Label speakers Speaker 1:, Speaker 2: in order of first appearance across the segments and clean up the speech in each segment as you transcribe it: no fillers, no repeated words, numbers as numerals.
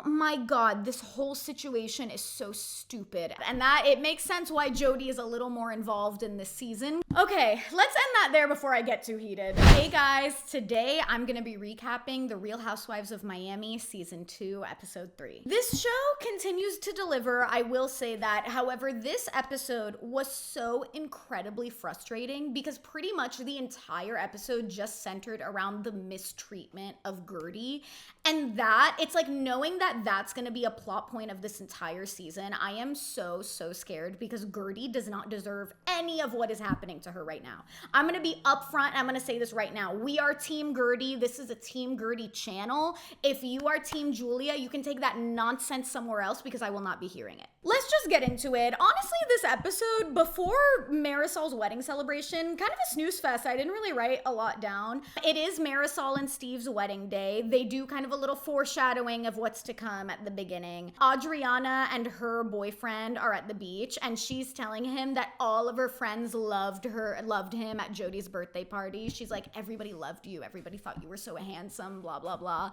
Speaker 1: Oh my God, this whole situation is so stupid. And that it makes sense why Jody is a little more involved in this season. Okay, let's end that there before I get too heated. Hey guys, today I'm gonna be recapping The Real Housewives of Miami Season 2, Episode 3. This show continues to deliver, I will say that. However, this episode was so incredibly frustrating because pretty much the entire episode just centered around the mistreatment of GUERDY. And that, it's like knowing that that's gonna be a plot point of this entire season, I am so scared because GUERDY does not deserve any of what is happening to her right now. I'm gonna be upfront, I'm gonna say this right now. We are Team GUERDY. This is a Team GUERDY channel. If you are Team Julia, you can take that nonsense somewhere else because I will not be hearing it. Let's just get into it. Honestly, this episode, before Marisol's wedding celebration, kind of a snooze fest. I didn't really write a lot down. It is Marisol and Steve's wedding day. They do kind of a little foreshadowing of what's to come at the beginning. Adriana and her boyfriend are at the beach, and she's telling him that all of her friends loved him at Jody's birthday party. She's like, everybody loved you. Everybody thought you were so handsome, blah, blah, blah.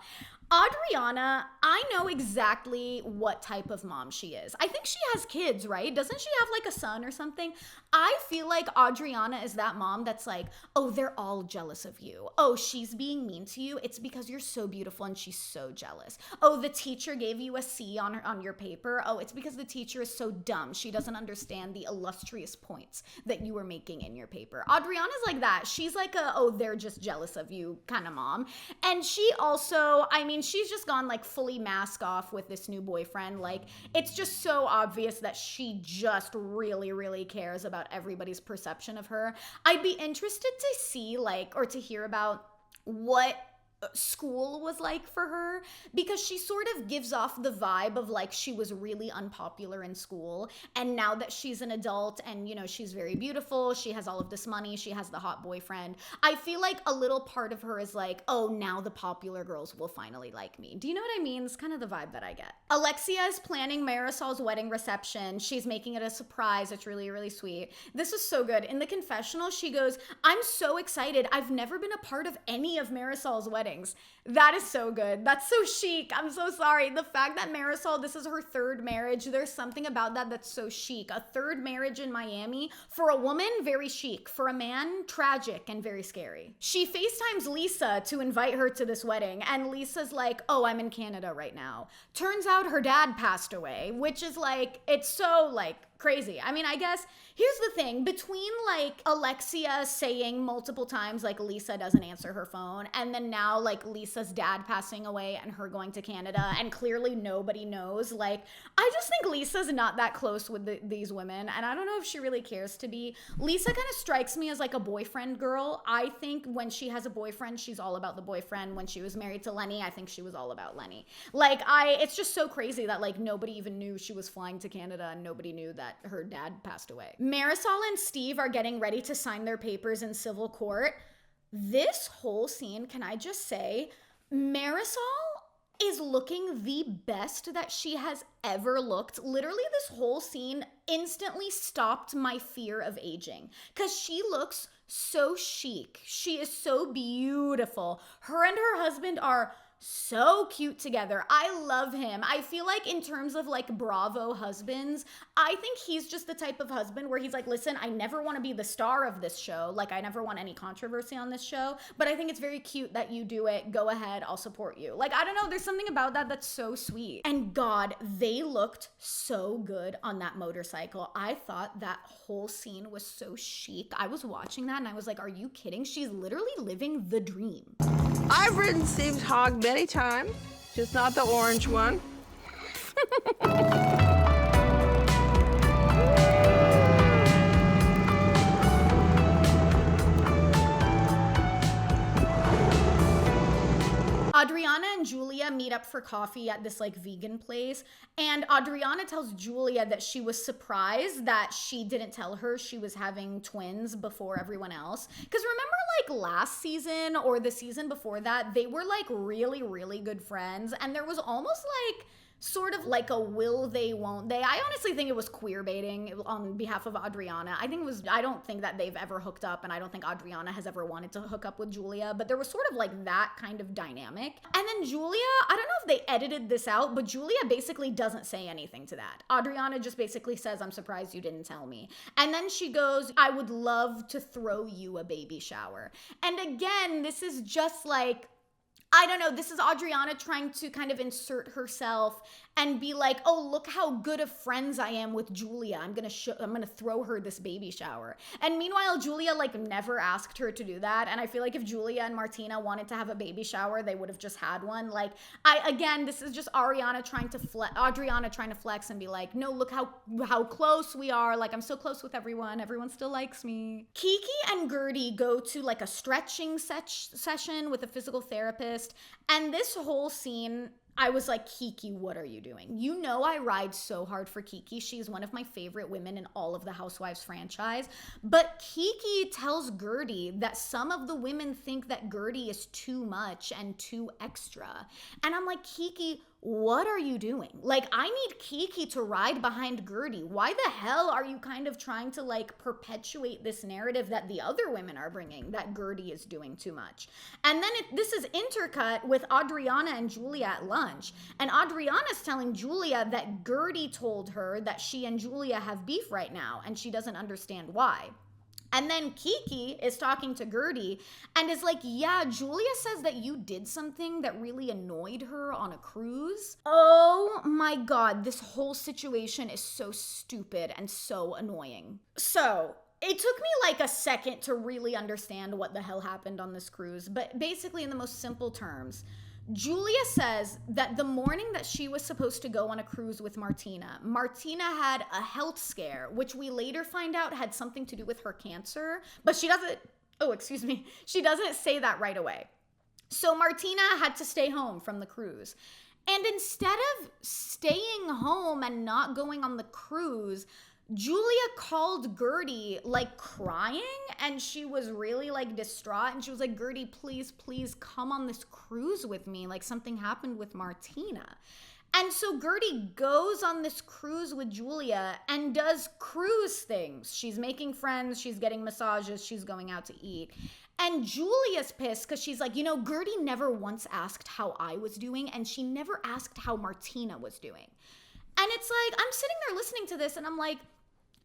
Speaker 1: Adriana, I know exactly what type of mom she is. I think she has kids, right? Doesn't she have like a son or something? I feel like Adriana is that mom that's like, oh, they're all jealous of you. Oh, she's being mean to you. It's because you're so beautiful and she's so jealous. Oh, the teacher gave you a C on your paper. Oh, it's because the teacher is so dumb. She doesn't understand the illustrious points that you were making in your paper. Adriana's like that. She's like a, oh, they're just jealous of you kind of mom. And she also, I mean, she's just gone like fully mask off with this new boyfriend. Like, it's just so obvious that she just really cares about everybody's perception of her. I'd be interested to see like, or to hear about what school was like for her, because she sort of gives off the vibe of like she was really unpopular in school, and now that she's an adult and, you know, she's very beautiful, she has all of this money, she has the hot boyfriend, I feel like a little part of her is like, oh, now the popular girls will finally like me. Do you know what I mean? It's kind of the vibe that I get. Alexia is planning Marisol's wedding reception. She's making it a surprise. It's really sweet. This is so good. In the confessional, she goes, I'm so excited. I've never been a part of any of Marisol's weddings. That is so good. That's so chic. I'm so sorry. The fact that Marisol, this is her third marriage, there's something about that that's so chic. A third marriage in Miami, for a woman, very chic. For a man, tragic and very scary. She FaceTimes Lisa to invite her to this wedding, and Lisa's like, oh, I'm in Canada right now. Turns out her dad passed away, which is like, it's so like crazy. I mean, I guess here's the thing, between like Alexia saying multiple times like Lisa doesn't answer her phone, and then now like Lisa's dad passing away and her going to Canada, and clearly nobody knows, like I just think Lisa's not that close with these women, and I don't know if she really cares to be. Lisa kind of strikes me as like a boyfriend girl. I think when she has a boyfriend, she's all about the boyfriend. When she was married to Lenny, I think she was all about Lenny. Like it's just so crazy that like nobody even knew she was flying to Canada, and nobody knew that her dad passed away. Marisol and Steve are getting ready to sign their papers in civil court. This whole scene, can I just say, Marisol is looking the best that she has ever looked. Literally, this whole scene instantly stopped my fear of aging because she looks so chic. She is so beautiful. Her and her husband are so cute together. I love him. I feel like in terms of like Bravo husbands, I think he's just the type of husband where he's like, listen, I never want to be the star of this show. Like I never want any controversy on this show, but I think it's very cute that you do it. Go ahead. I'll support you. Like, I don't know. There's something about that that's so sweet. And God, they looked so good on that motorcycle. I thought that whole scene was so chic. I was watching that and I was like, are you kidding? She's literally living the dream.
Speaker 2: I've ridden Steve's hog many times, just not the orange one.
Speaker 1: Adriana and Julia meet up for coffee at this like vegan place, and Adriana tells Julia that she was surprised that she didn't tell her she was having twins before everyone else. Because remember like last season or the season before that, they were like really good friends, and there was almost like sort of like a will they, won't they. I honestly think it was queer baiting on behalf of Adriana. I don't think that they've ever hooked up, and I don't think Adriana has ever wanted to hook up with Julia, but there was sort of like that kind of dynamic. And then Julia, I don't know if they edited this out, but Julia basically doesn't say anything to that. Adriana just basically says, I'm surprised you didn't tell me. And then she goes, I would love to throw you a baby shower. And again, this is just like, I don't know, this is Adriana trying to kind of insert herself and be like, oh, look how good of friends I am with Julia. I'm gonna throw her this baby shower. And meanwhile, Julia like never asked her to do that. And I feel like if Julia and Martina wanted to have a baby shower, they would have just had one. Like, again, this is just Adriana trying to flex and be like, no, look how close we are. Like, I'm so close with everyone. Everyone still likes me. Kiki and GUERDY go to like a stretching session with a physical therapist. And this whole scene, I was like, Kiki, what are you doing? You know I ride so hard for Kiki. She's one of my favorite women in all of the Housewives franchise. But Kiki tells GUERDY that some of the women think that GUERDY is too much and too extra. And I'm like, Kiki, what are you doing? Like, I need Kiki to ride behind GUERDY. Why the hell are you kind of trying to like perpetuate this narrative that the other women are bringing, that GUERDY is doing too much? And then this is intercut with Adriana and Julia at lunch. And Adriana's telling Julia that GUERDY told her that she and Julia have beef right now, and she doesn't understand why. And then Kiki is talking to GUERDY and is like, yeah, Julia says that you did something that really annoyed her on a cruise. Oh my God, this whole situation is so stupid and so annoying. So it took me like a second to really understand what the hell happened on this cruise, but basically in the most simple terms, Julia says that the morning that she was supposed to go on a cruise with Martina had a health scare, which we later find out had something to do with her cancer, but she doesn't say that right away. So Martina had to stay home from the cruise. And instead of staying home and not going on the cruise, Julia called GUERDY like crying, and she was really like distraught, and she was like, GUERDY, please come on this cruise with me. Like, something happened with Martina. And so GUERDY goes on this cruise with Julia and does cruise things. She's making friends, she's getting massages, she's going out to eat. And Julia's pissed because she's like, you know, GUERDY never once asked how I was doing, and she never asked how Martina was doing. And it's like, I'm sitting there listening to this and I'm like,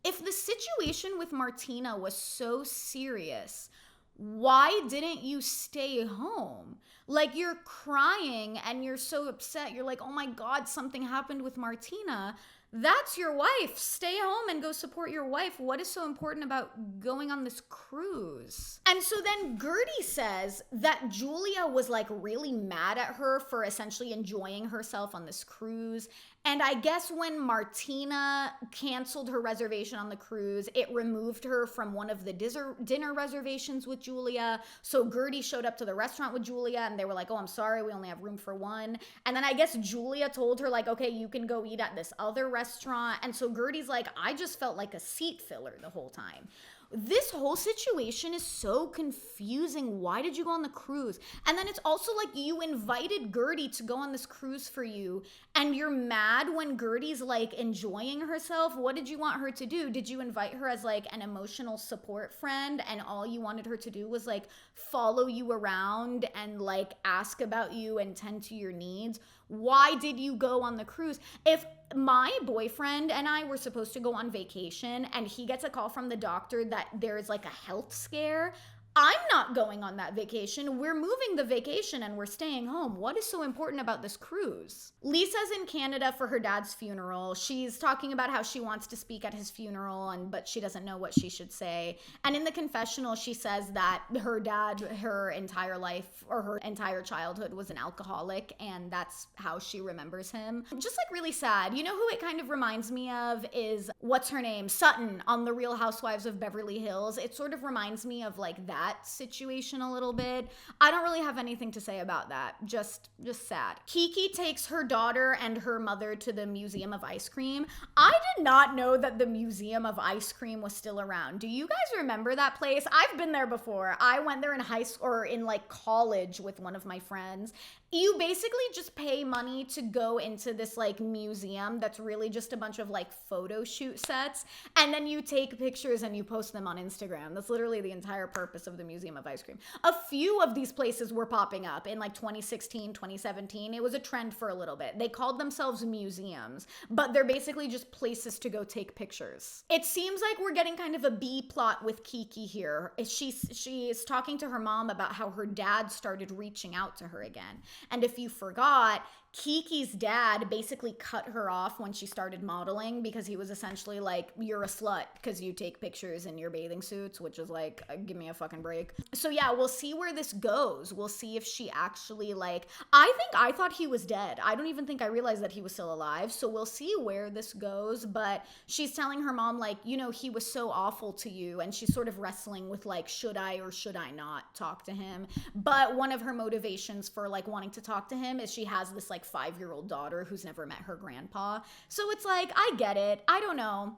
Speaker 1: if the situation with Martina was so serious, why didn't you stay home? Like, you're crying and you're so upset. You're like, oh my God, something happened with Martina. That's your wife. Stay home and go support your wife. What is so important about going on this cruise? And so then GUERDY says that Julia was like really mad at her for essentially enjoying herself on this cruise. And I guess when Martina canceled her reservation on the cruise, it removed her from one of the dinner reservations with Julia. So GUERDY showed up to the restaurant with Julia and they were like, oh, I'm sorry, we only have room for one. And then I guess Julia told her like, okay, you can go eat at this other restaurant. And so GUERDY's like, I just felt like a seat filler the whole time. This whole situation is so confusing. Why did you go on the cruise? And then it's also like you invited GUERDY to go on this cruise for you, and you're mad when GUERDY's like enjoying herself. What did you want her to do? Did you invite her as like an emotional support friend, and all you wanted her to do was like follow you around and like ask about you and tend to your needs? Why did you go on the cruise? If my boyfriend and I were supposed to go on vacation and he gets a call from the doctor that there's like a health scare, I'm not going on that vacation. We're moving the vacation and we're staying home. What is so important about this cruise? Lisa's in Canada for her dad's funeral. She's talking about how she wants to speak at his funeral, but she doesn't know what she should say. And in the confessional, she says that her dad, her entire life or her entire childhood, was an alcoholic, and that's how she remembers him. Just like really sad. You know who it kind of reminds me of is, what's her name? Sutton on The Real Housewives of Beverly Hills. It sort of reminds me of like that situation a little bit. I don't really have anything to say about that. Just sad. Kiki takes her daughter and her mother to the Museum of Ice Cream. I did not know that the Museum of Ice Cream was still around. Do you guys remember that place? I've been there before. I went there in high school or in like college with one of my friends. You basically just pay money to go into this like museum that's really just a bunch of like photo shoot sets, and then you take pictures and you post them on Instagram. That's literally the entire purpose of the Museum of Ice Cream. A few of these places were popping up in like 2016, 2017. It was a trend for a little bit. They called themselves museums, but they're basically just places to go take pictures. It seems like we're getting kind of a B plot with Kiki here. She's talking to her mom about how her dad started reaching out to her again. And if you forgot, Kiki's dad basically cut her off when she started modeling because he was essentially like, you're a slut because you take pictures in your bathing suits, which is like, give me a fucking break. So yeah, we'll see where this goes. We'll see if she actually like, I thought he was dead. I don't even think I realized that he was still alive. So we'll see where this goes. But she's telling her mom like, you know, he was so awful to you. And she's sort of wrestling with like, should I or should I not talk to him? But one of her motivations for like wanting to talk to him is she has this like 5-year-old daughter who's never met her grandpa. So it's like, I get it. I don't know.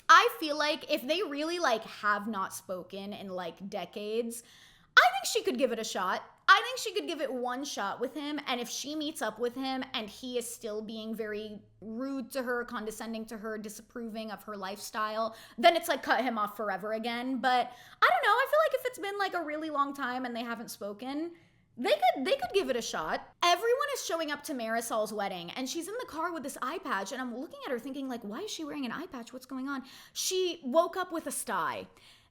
Speaker 1: I feel like if they really like have not spoken in like decades, I think she could give it a shot. I think she could give it one shot with him, and if she meets up with him and he is still being very rude to her, condescending to her, disapproving of her lifestyle, then it's like cut him off forever again. But I don't know. I feel like if it's been like a really long time and they haven't spoken, they could give it a shot. Everyone is showing up to Marisol's wedding, and she's in the car with this eye patch, and I'm looking at her thinking like, why is she wearing an eye patch? What's going on? She woke up with a sty.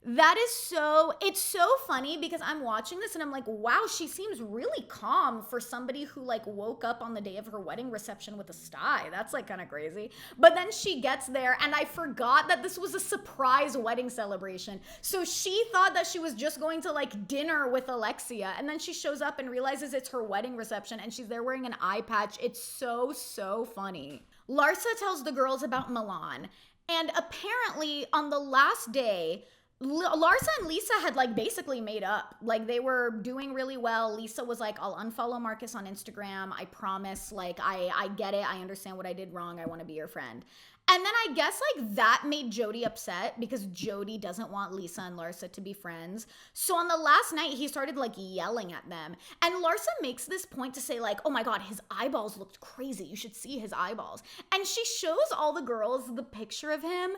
Speaker 1: That is it's so funny because I'm watching this and I'm like, wow, she seems really calm for somebody who like woke up on the day of her wedding reception with a sty. That's like kind of crazy. But then she gets there, and I forgot that this was a surprise wedding celebration. So she thought that she was just going to like dinner with Alexia, and then she shows up and realizes it's her wedding reception and she's there wearing an eye patch. It's so funny. Larsa tells the girls about Milan, and apparently on the last day, Larsa and Lisa had like basically made up. Like they were doing really well. Lisa was like, I'll unfollow Marcus on Instagram. I promise. Like I get it. I understand what I did wrong. I want to be your friend. And then I guess like that made Jody upset because Jody doesn't want Lisa and Larsa to be friends. So on the last night, he started like yelling at them. And Larsa makes this point to say like, oh my God, his eyeballs looked crazy. You should see his eyeballs. And she shows all the girls the picture of him.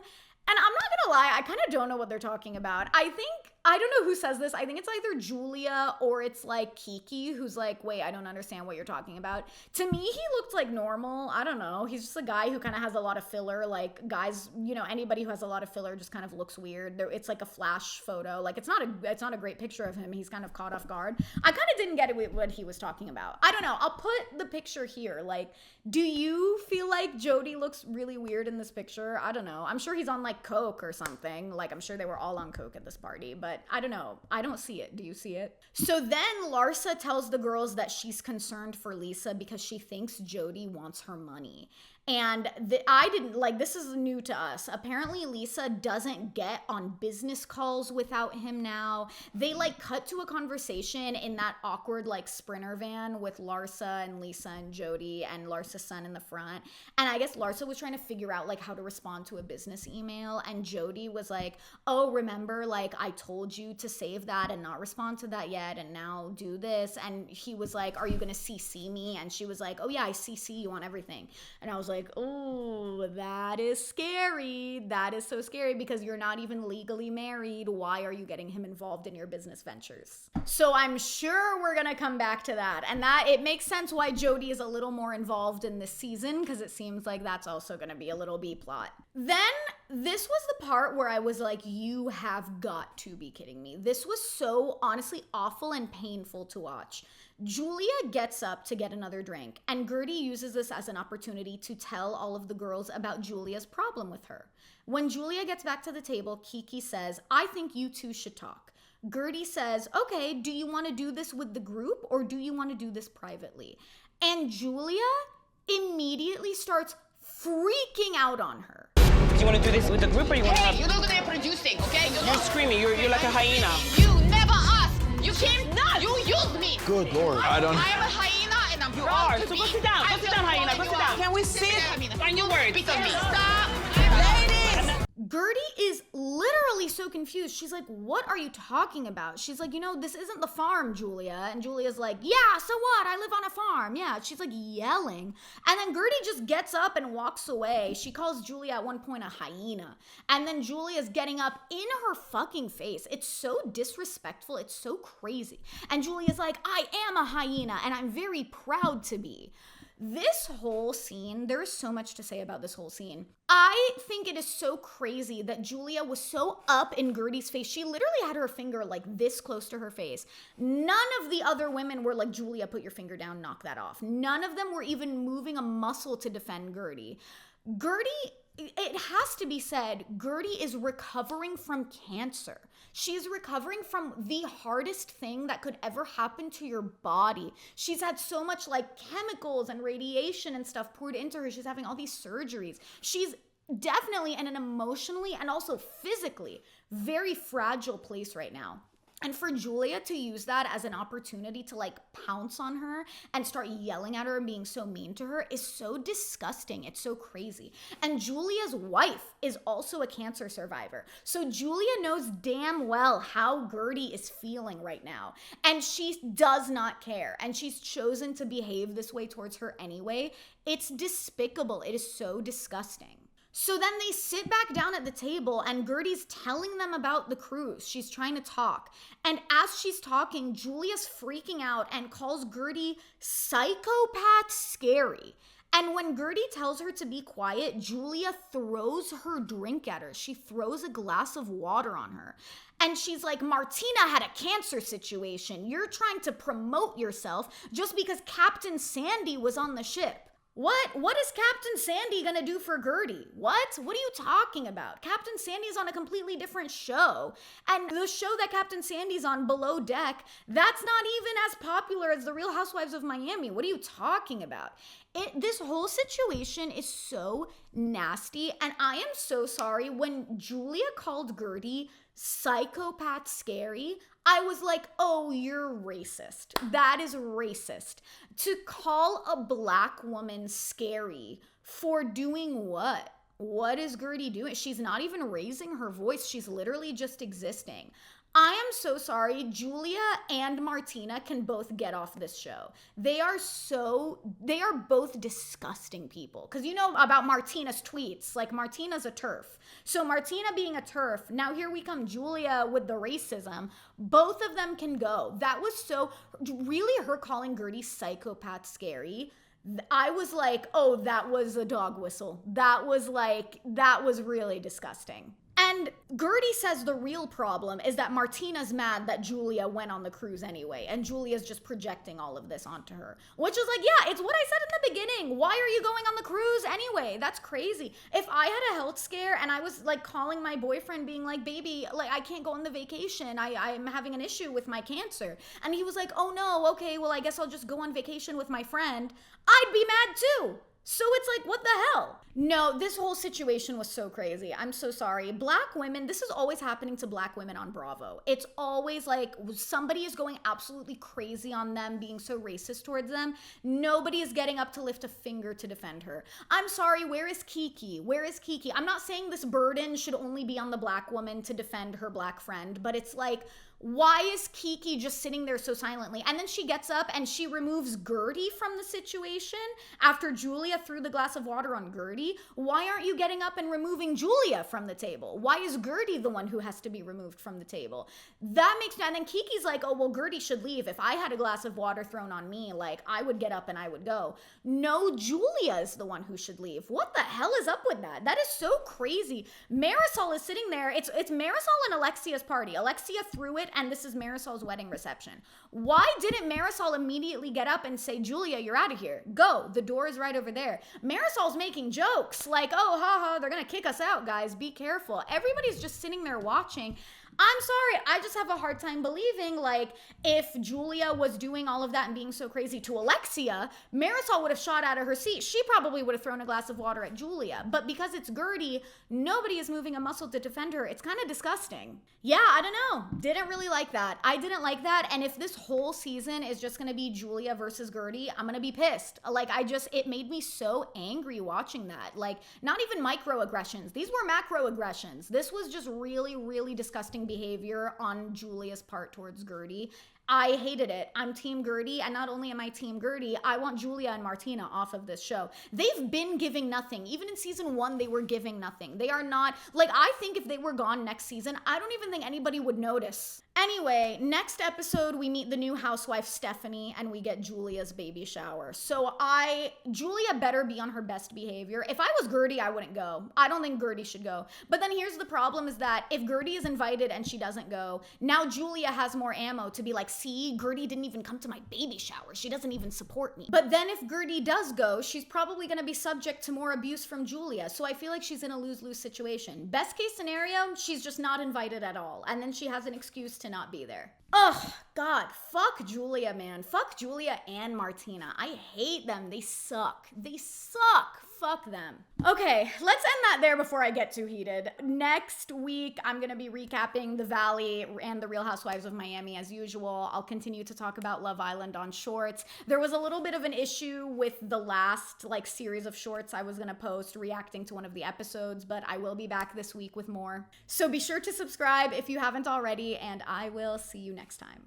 Speaker 1: And I'm not gonna lie, I kind of don't know what they're talking about. I don't know who says this. I think it's either Julia or it's like Kiki, who's like, wait, I don't understand what you're talking about. To me, he looked like normal. I don't know. He's just a guy who kind of has a lot of filler. Like guys, you know, anybody who has a lot of filler just kind of looks weird. It's like a flash photo. Like it's not a great picture of him. He's kind of caught off guard. I kind of didn't get it what he was talking about. I don't know. I'll put the picture here. Like, do you feel like Jody looks really weird in this picture? I don't know. I'm sure he's on like coke or something. Like I'm sure they were all on coke at this party, but I don't know. I don't see it. Do you see it? So then Larsa tells the girls that she's concerned for Lisa because she thinks Jody wants her money. And this is new to us. Apparently Lisa doesn't get on business calls without him now. They like cut to a conversation in that awkward like Sprinter van with Larsa and Lisa and Jody and Larsa's son in the front. And I guess Larsa was trying to figure out like how to respond to a business email. And Jody was like, oh, remember, like I told you to save that and not respond to that yet. And now do this. And he was like, are you going to CC me? And she was like, oh yeah, I CC you on everything. And I was like, oh, that is scary. That is so scary because you're not even legally married. Why are you getting him involved in your business ventures? So I'm sure we're gonna come back to that. And that it makes sense why Jody is a little more involved in this season because it seems like that's also gonna be a little B plot. Then this was the part where I was like, you have got to be kidding me. This was so honestly awful and painful to watch. Julia gets up to get another drink, and GUERDY uses this as an opportunity to tell all of the girls about Julia's problem with her. When Julia gets back to the table, Kiki says, I think you two should talk. GUERDY says, okay, do you want to do this with the group or do you want to do this privately? And Julia immediately starts freaking out on her.
Speaker 3: Do you want to do this with the group or you want to have...
Speaker 4: Hey, you know they're producing, okay?
Speaker 3: You're screaming, you're like a hyena.
Speaker 4: You never asked. You came nuts. You used me.
Speaker 5: Good Lord.
Speaker 4: I am a hyena and I'm proud to
Speaker 3: So
Speaker 4: be.
Speaker 3: go sit down. Go sit down, hyena. Go sit down.
Speaker 2: Can we sit?
Speaker 3: Find your words.
Speaker 4: Spit on me. Stop.
Speaker 2: Ladies!
Speaker 1: GUERDY is literally literally so confused. She's like, what are you talking about? She's like, this isn't the farm, Julia. And Julia's like, yeah, so what? I live on a farm. Yeah. She's like yelling. And then Gertie just gets up and walks away. She calls Julia at one point a hyena. And then Julia's getting up in her fucking face. It's so disrespectful. It's so crazy. And Julia's like, I am a hyena and I'm very proud to be. This whole scene, there's so much to say about this whole scene. I think it is so crazy that Julia was so up in Gertie's face. She literally had her finger like this close to her face. None of the other women were like, Julia, put your finger down, knock that off. None of them were even moving a muscle to defend Gertie. Gertie, it has to be said, Gertie is recovering from cancer. She's recovering from the hardest thing that could ever happen to your body. She's had so much like chemicals and radiation and stuff poured into her. She's having all these surgeries. She's definitely in an emotionally and also physically very fragile place right now. And for Julia to use that as an opportunity to like pounce on her and start yelling at her and being so mean to her is so disgusting. It's so crazy. And Julia's wife is also a cancer survivor. So Julia knows damn well how Gertie is feeling right now. And she does not care. And she's chosen to behave this way towards her anyway. It's despicable. It is so disgusting. So then they sit back down at the table and Gertie's telling them about the cruise. She's trying to talk. And as she's talking, Julia's freaking out and calls Gertie psychopath scary. And when Gertie tells her to be quiet, Julia throws her drink at her. She throws a glass of water on her. And she's like, Martina had a cancer situation. You're trying to promote yourself just because Captain Sandy was on the ship. What is Captain Sandy gonna do for Gertie? What are you talking about? Captain Sandy's on a completely different show. And the show that Captain Sandy's on, Below Deck, that's not even as popular as The Real Housewives of Miami. What are you talking about? This whole situation is so nasty. And I am so sorry when Julia called Gertie psychopath scary, I was like, oh, you're racist. That is racist. To call a black woman scary for doing what? What is Gertie doing? She's not even raising her voice. She's literally just existing. I am so sorry. Julia and Martina can both get off this show. They are both disgusting people. Because you know about Martina's tweets, like Martina's a TERF. So Martina being a TERF, now here we come Julia with the racism. Both of them can go. That was so, really her calling Gertie psychopath scary. I was like, oh, that was a dog whistle. That was really disgusting. And Gertie says the real problem is that Martina's mad that Julia went on the cruise anyway, and Julia's just projecting all of this onto her. Which is like, yeah, it's what I said in the beginning. Why are you going on the cruise anyway? That's crazy. If I had a health scare and I was like calling my boyfriend being like, baby, like I can't go on the vacation. I'm having an issue with my cancer. And he was like, oh no, okay, well I guess I'll just go on vacation with my friend. I'd be mad too. So it's like, what the hell? No, this whole situation was so crazy. I'm so sorry. Black women, this is always happening to black women on Bravo. It's always like somebody is going absolutely crazy on them, being so racist towards them. Nobody is getting up to lift a finger to defend her. I'm sorry, where is Kiki? Where is Kiki? I'm not saying this burden should only be on the black woman to defend her black friend, but it's like, why is Kiki just sitting there so silently? And then she gets up and she removes Gertie from the situation after Julia threw the glass of water on Gertie. Why aren't you getting up and removing Julia from the table? Why is Gertie the one who has to be removed from the table? That makes no, and then Kiki's like, oh, well, Gertie should leave. If I had a glass of water thrown on me, like I would get up and I would go. No, Julia is the one who should leave. What the hell is up with that? That is so crazy. Marisol is sitting there. It's Marisol and Alexia's party. Alexia threw it, and this is Marisol's wedding reception. Why didn't Marisol immediately get up and say, Julia, you're out of here. Go. The door is right over there. Marisol's making jokes like, oh, haha, they're going to kick us out, guys. Be careful. Everybody's just sitting there watching. I'm sorry, I just have a hard time believing, like, if Julia was doing all of that and being so crazy to Alexia, Marisol would have shot out of her seat. She probably would have thrown a glass of water at Julia. But because it's GUERDY, nobody is moving a muscle to defend her. It's kind of disgusting. Yeah, I don't know. Didn't really like that. I didn't like that. And if this whole season is just gonna be Julia versus GUERDY, I'm gonna be pissed. Like, it made me so angry watching that. Like, not even microaggressions. These were macroaggressions. This was just really, really disgusting behavior on Julia's part towards GUERDY. I hated it. I'm Team GUERDY, and not only am I Team GUERDY, I want Julia and Martina off of this show. They've been giving nothing. Even in season 1, they were giving nothing. They are not, like, I think if they were gone next season, I don't even think anybody would notice. Anyway, next episode, we meet the new housewife, Stephanie, and we get Julia's baby shower. So Julia better be on her best behavior. If I was GUERDY, I wouldn't go. I don't think GUERDY should go. But then here's the problem is that if GUERDY is invited and she doesn't go, now Julia has more ammo to be like, see, GUERDY didn't even come to my baby shower. She doesn't even support me. But then if GUERDY does go, she's probably gonna be subject to more abuse from Julia. So I feel like she's in a lose-lose situation. Best case scenario, she's just not invited at all. And then she has an excuse to not be there. Ugh, God, fuck Julia, man. Fuck Julia and Martina. I hate them. They suck. They suck. Fuck them. Okay, let's end that there before I get too heated. Next week, I'm gonna be recapping The Valley and The Real Housewives of Miami as usual. I'll continue to talk about Love Island on shorts. There was a little bit of an issue with the last series of shorts I was gonna post reacting to one of the episodes, but I will be back this week with more. So be sure to subscribe if you haven't already, and I will see you next time.